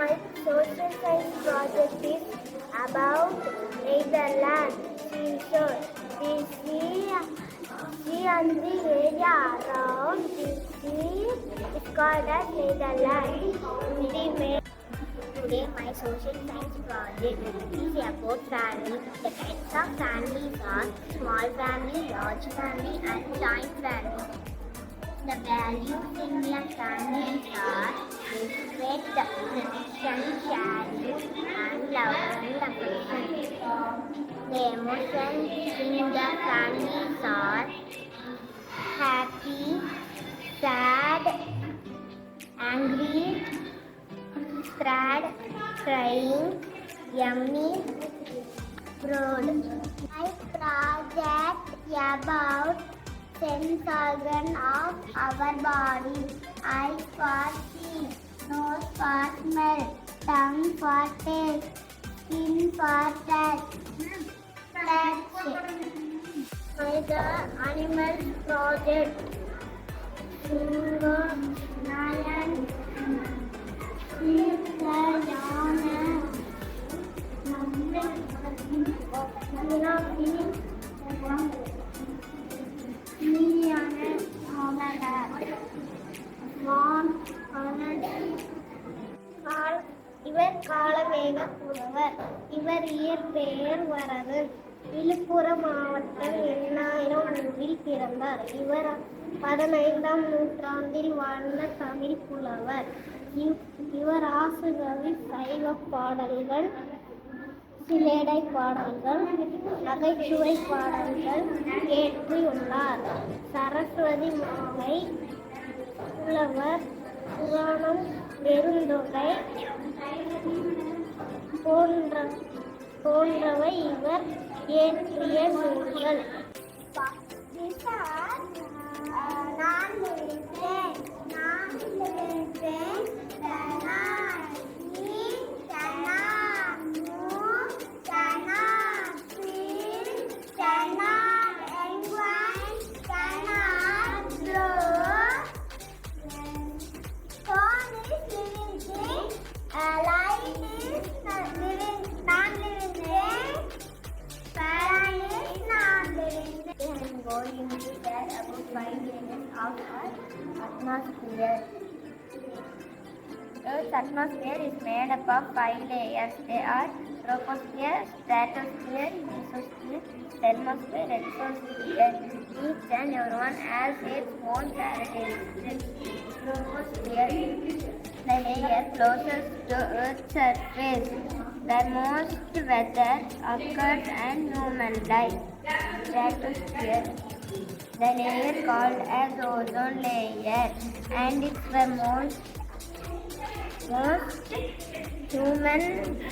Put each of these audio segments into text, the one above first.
My social science project is about Netherlands. Seashore. We see on the area around the sea is called as Netherlands. Today, my social science project is about family. The types of families are small family, large family, and joint family. The values in a family are respect, protection, sharing, and love and affection. The emotions in the families are happy, sad, angry, sad, crying, yummy, proud. My project about sense organ of our body. Eyes for see, nose for smell, tongue for taste, skin for touch. My the animals project. Singer, lion, sheep, இவர் காலமேக புலவர். இவர் இயற்பெயர் வரது. விழுப்புரம் மாவட்டம் எண்ணாயிரம் ஊரில் பிறந்தார். இவர் 15ஆம் நூற்றாண்டில் வாழ்ந்த தமிழ் புலவர். இவர் ஆசுகவி, சைவ பாடல்கள், சிலேடை பாடல்கள், நகைச்சுவை பாடல்கள் இயற்றியுள்ளார். சரஸ்வதி மாலை, புலவர், புராணம், பெருந்தொகை போன்றவை இவர் இயற்றிய நூல்கள். Going to share about 5 layers of our atmosphere. Earth's atmosphere is made up of 5 layers. They are troposphere, stratosphere, mesosphere, thermosphere, exosphere. Each and everyone has its own characteristics. Troposphere, the layer closest to Earth's surface, where most weather occurs and human life. Stratosphere, the layer called as ozone layer, and it's where most human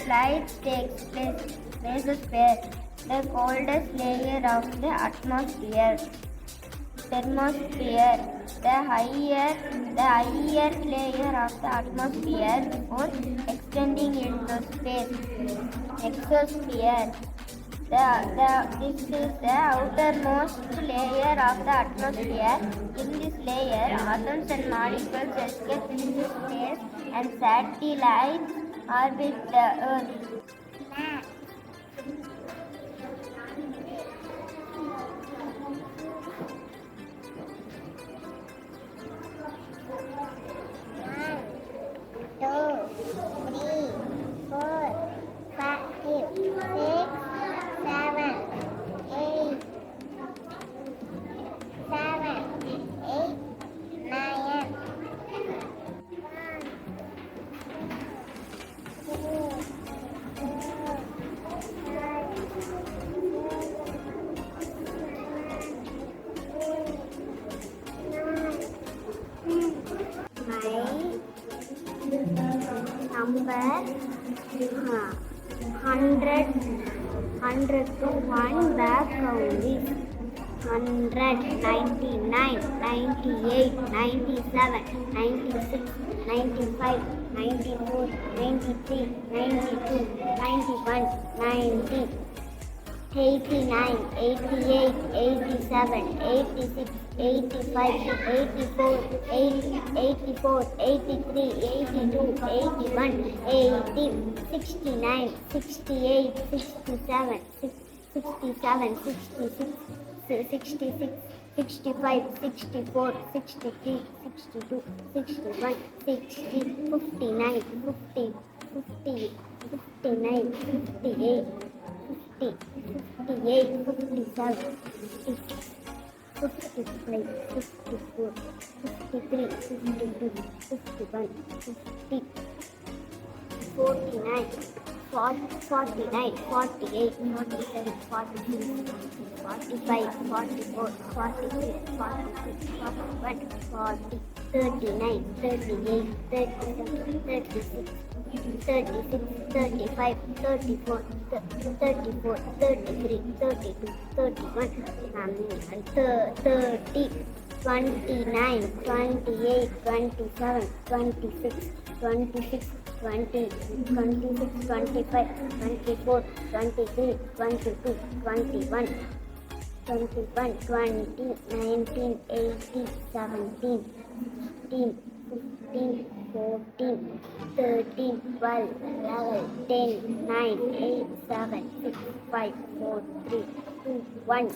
flight takes place. Mesosphere, the coldest layer of the atmosphere. Thermosphere, the higher layer of the atmosphere before extending into space. Exosphere, this is the outermost layer of the atmosphere. In this layer, atoms and molecules escape into space and satellites orbit the Earth. Number 100 to 1 back only. 100, 99, 98, 97, 96, 95, 94, 93, 92, 91, 90, 89, 88, 87, 86, 85, 84, 80, 84, 83, 82, 81, 80, 69, 68, 67, 67, 66, 66, 65, 64, 63, 62, 61, 60, 59, 50, 50, 59, 58, 50, 58, 57, 56, 55, 54, 53, 52, 51, 50, 49, 49, 48, 47, 46, 45, 44, 46, 46, 41, 40, 39, 38, 37, 36, 36, 35, 34, 34, 33, 32, 31, 30, 29, 28, 27, 26, 26, 20, 26, 25, 24, 23, 22, 21, 21, 20, 19, 18, 17, 16, 15, 14, 13, 12, 11, 10, 9, 8, 7, 6, 5, 4, 3, 2, 1.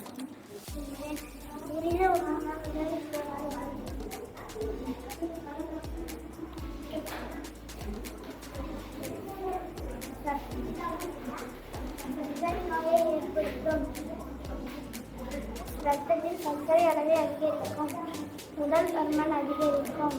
ரத்தத்தில் சர்க்கரை அளவை அதிகரிக்கும். உடல் பருமன் அதிகரிக்கும்.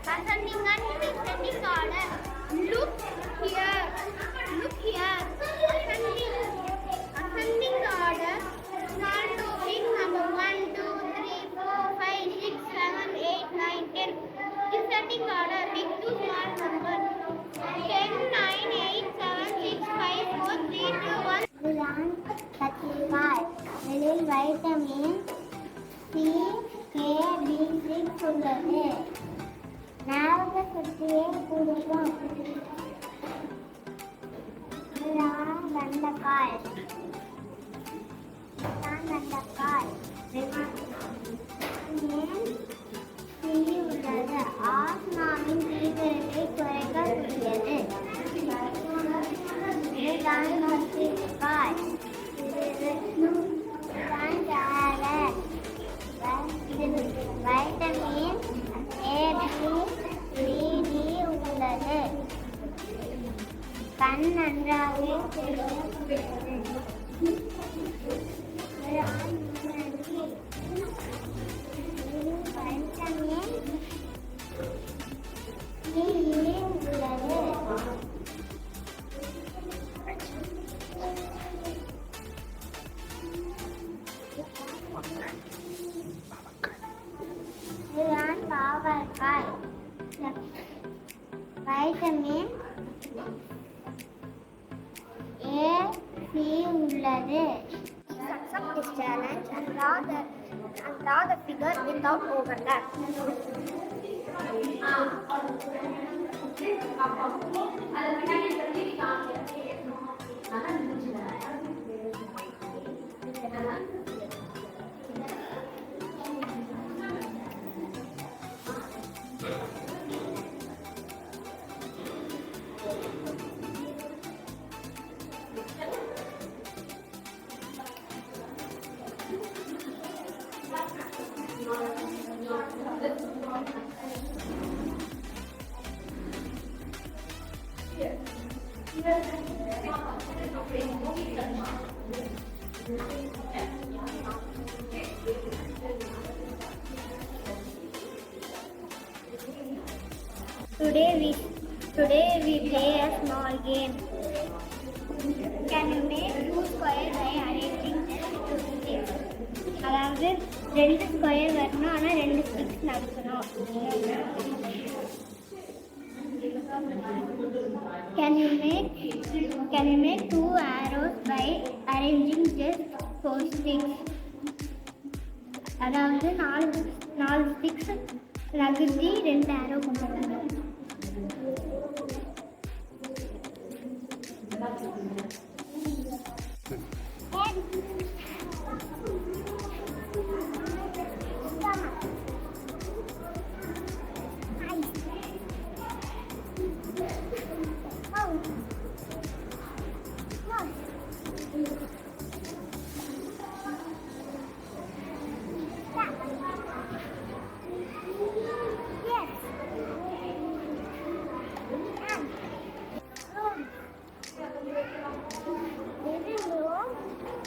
Ascending and descending order. Look here. Ascending order. Small to big number 1, 2, 3, 4, 5, 6, 7, 8, 9, 10. Descending order. Big to small number. 10, 9, 8, 7, 6, 5, 4, 3, 2, 1. Plant 35. இதில் vitamin C, K, B6 உள்ளது. ஞாபக சக்தியை கொடுக்கும். வெண்டைக்காய் உள்ளது. ஆஸ்மாவின் தீவிரத்தை குறைக்கக்கூடியது. இதுதான் கத்திரிக்காய். வைட்டமின் ABCD உள்ளது. கண் நன்றாக உள்ளது. வைட்டமின் ஏ சி உள்ளது. Accept this challenge and draw the figure without overlap. Today we play a small game. Can you make 2 squares by arranging them into sticks? அதாவது 2 ஸ்கொயர் வரணும், ஆனால் 2 ஸ்டிக்ஸ் நடக்கணும். Can you make 2 arrows by arranging just 4 sticks? அதாவது 4 sticks நகர்த்தி 2 arrow கொண்டு வரணும்.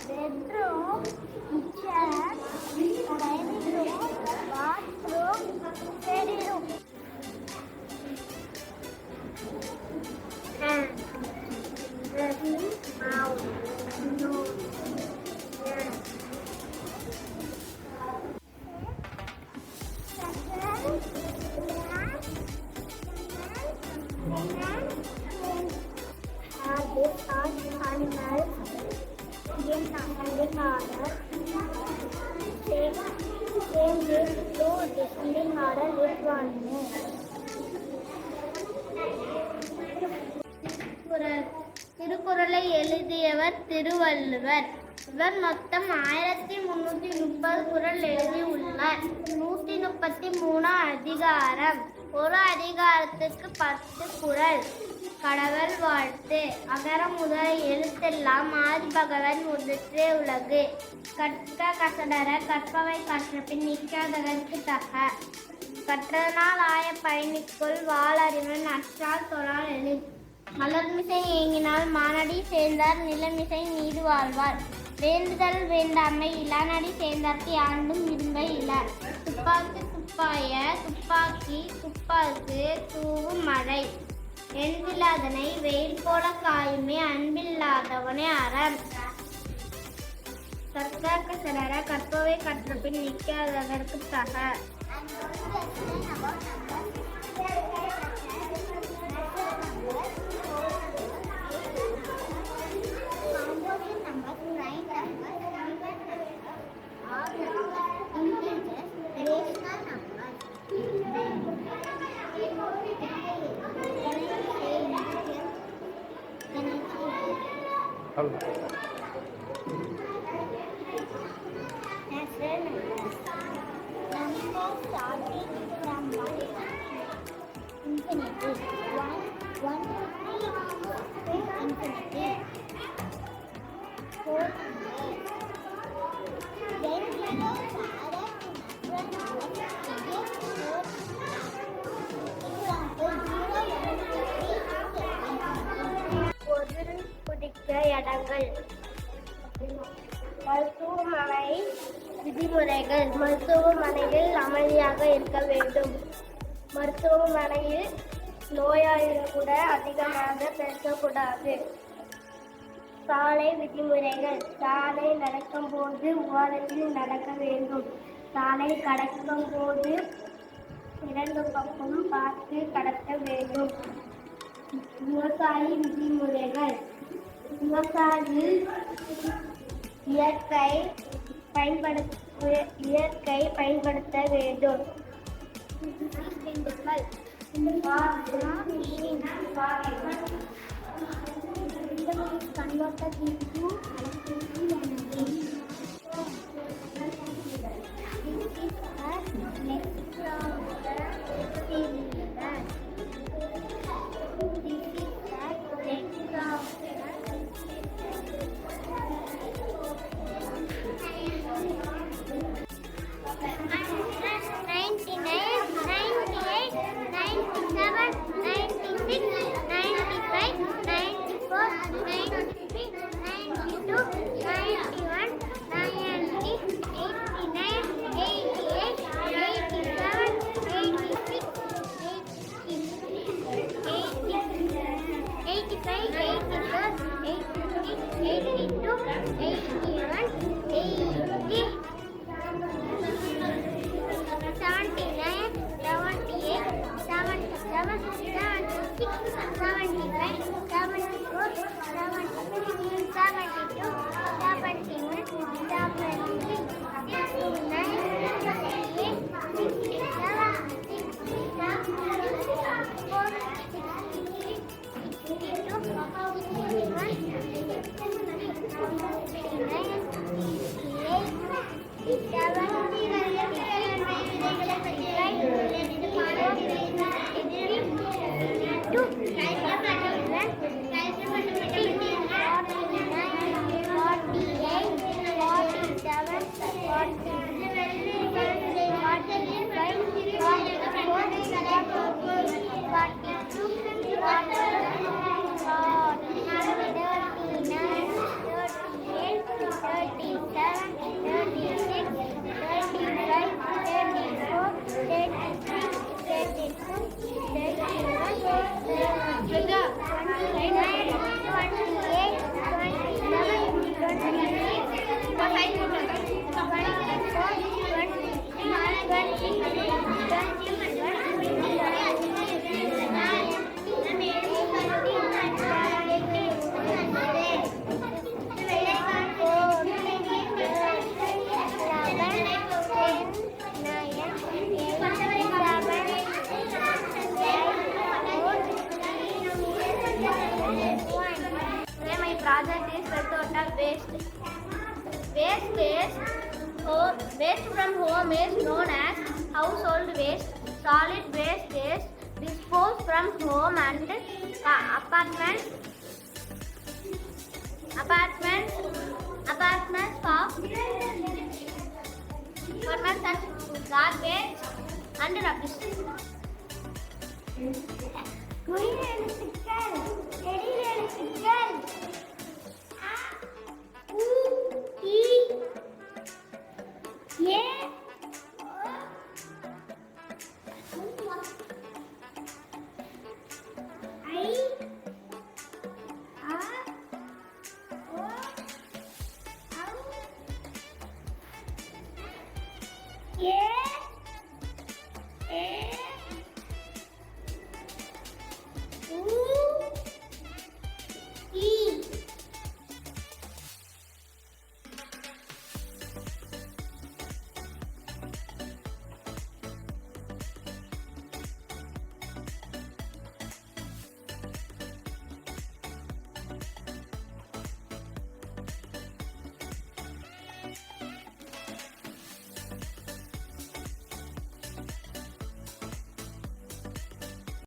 Bedroom, kitchen, dining room, bathroom, study room. And dressing out, nose, ear. These are animals in ascending order. Same this to descending order with one. திருக்குறளை எழுதியவர் திருவள்ளுவர். இவர் மொத்தம் 1330 குறள் எழுதியுள்ளார். 133 அதிகாரம். ஒரு அதிகாரத்துக்கு 10 குறள். கடவுள் வாழ்த்து. அகர முதல் எழுத்தெல்லாம் ஆதிபகவன் முதற்றே உலகு. கற்க கசடர கற்பவை கற்றபின் நிற்காததற்கு தக. கற்றதனால் ஆய பயணிக்குள் வாளறிவன் அற்றால் தொழால் எழு. மலர்மிசை ஏங்கினால் மானடி சேர்ந்தார் நிலமிசை நீடு வாழ்வார். வேண்டுதல் வேண்டாமை இளநடி சேர்ந்தார்க்கு ஆண்டும் விரும்ப இல. துப்பாக்கு துப்பாய துப்பாக்கி துப்பாக்கு தூவும் மழை. என்பில்லாதனை வெயில் போல காயுமே அன்பில்லாதவனே அறம். கற்க சிலர கற்பவை கற்றபின் நிற்காததற்கு தக. இடங்கள். மருத்துவமனை விதிமுறைகள். மருத்துவமனையில் அமைதியாக இருக்க வேண்டும். மருத்துவமனையில் நோயாளிகள் கூட அதிகமாக பேசக்கூடாது. சாலை விதிமுறைகள். சாலை நடக்கும் போது ஓரத்தில் நடக்க வேண்டும். சாலை கடக்கும் போது 2 பக்கமும் பார்த்து கடக்க வேண்டும். விவசாயி விதிமுறைகள். விவசாயி இயற்கை பயன்படுத்த வேண்டும். Converted into project is total waste. Waste from home is known as household waste. Solid waste is disposed from home and apartments and garbage and rubbish.